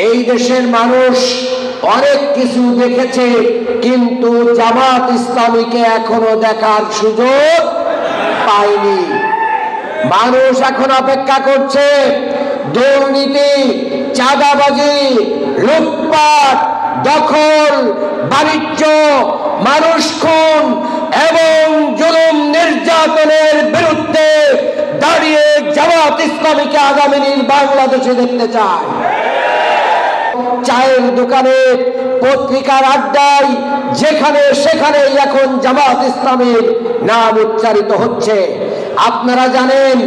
এই দেশের মানুষ অনেক কিছু দেখেছে, কিন্তু জামাত ইসলামীকে এখনো দেখার সুযোগ পায়নি। মানুষ এখন অপেক্ষা করছে দুর্নীতি, চাঁদাবাজি, লুটপাট, দখল, বাণিজ্য, মানুষ খুন এবং জুলুম নির্যাতনের বিরুদ্ধে দাঁড়িয়ে জামাত ইসলামীকে আগামী বাংলাদেশে দেখতে চায়। চায়ের দোকানে, পত্রিকার আড্ডায়, যেখানে সেখানে এখন জামাত ইসলামীর নাম উচ্চারিত হচ্ছে। আপনারা জানেন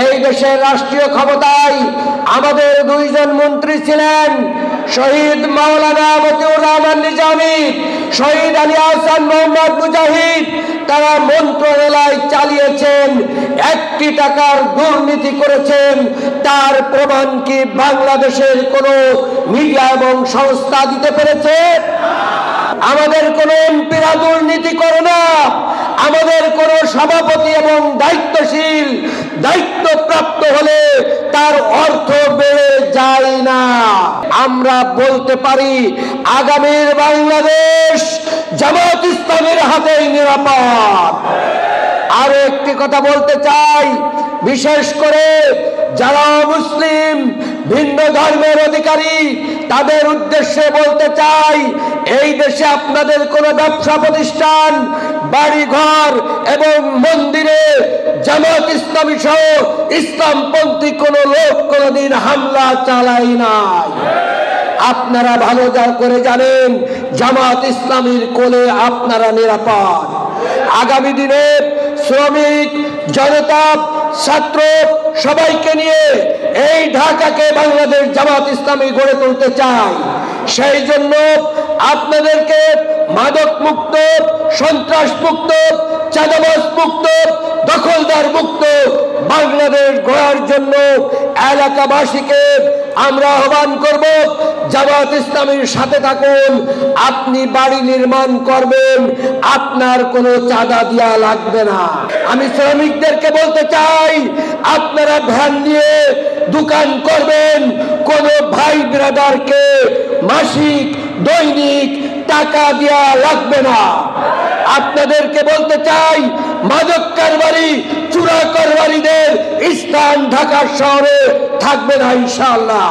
এই দেশের রাষ্ট্রীয় ক্ষমতায় আমাদের দুইজন মন্ত্রী ছিলেন, শহীদ মাওলানা মতিউর রহমান নিজামী, শহীদ আলী আহসান মোহাম্মদ মুজাহিদ। তারা মন্ত্রণালয় চালিয়েছেন, 1 টাকার দুর্নীতি করেছেন। তার প্রমাণ কি বাংলাদেশের কোন মিডিয়া এবং সংস্থা দিতে পেরেছে? আমাদের কোন এমপিরা দুর্নীতি করে না, আমাদের কোন সভাপতি এবং দায়িত্বশীল দায়িত্বপ্রাপ্ত হলে তার অর্থ বেড়ে যায় না। আমরা বলতে পারি আগামীর বাংলাদেশ জামাত ইসলামের হাতেই নিরাপদ। আরো একটি কথা বলতে চাই, বিশেষ করে যারা মুসলিম, ভিন্ন ধর্মের অধিকারী, তাদের উদ্দেশ্যে বলতে চাই, এই দেশে আপনাদের কোন ব্যবসা প্রতিষ্ঠান, বাড়িঘর এবং মন্দিরে জামাত ইসলামী সহ ইসলামপন্থী কোন লোক কোনদিন হামলা চালায় নাই। আপনারা ভালো করে জানেন জামাত ইসলামীর কোলে আপনারা নিরাপদ। আগামী দিনে শ্রমিক, জনতা, ছাত্র সবাইকে নিয়ে এই ঢাকাকে বাংলাদেশ জামাত ইসলামী গড়ে তুলতে চায়। সেই জন্য আপনাদেরকে মাদক মুক্ত, সন্ত্রাস মুক্ত, চাঁদাবাজ মুক্ত, দখলদার মুক্ত বাংলাদেশ গড়ার জন্য এলাকাবাসীকে আমরা আহ্বান করব, জামাত ইসলামীর সাথে থাকুন। আপনি বাড়ি নির্মাণ করবেন, আপনার কোনো চাঁদা দেওয়া লাগবে না। আমি শ্রমিকদেরকে বলতে চাই, আপনারা ভ্যান নিয়ে দোকান করবেন, কোন ভাই ব্রাদারকে মাসিক, দৈনিক টাকা দেওয়া লাগবে না। আপনাদেরকে বলতে চাই, মাদক কারবারি, চোরা কারবারিদের স্থান ঢাকা শহরে থাকবে না ইনশাআল্লাহ।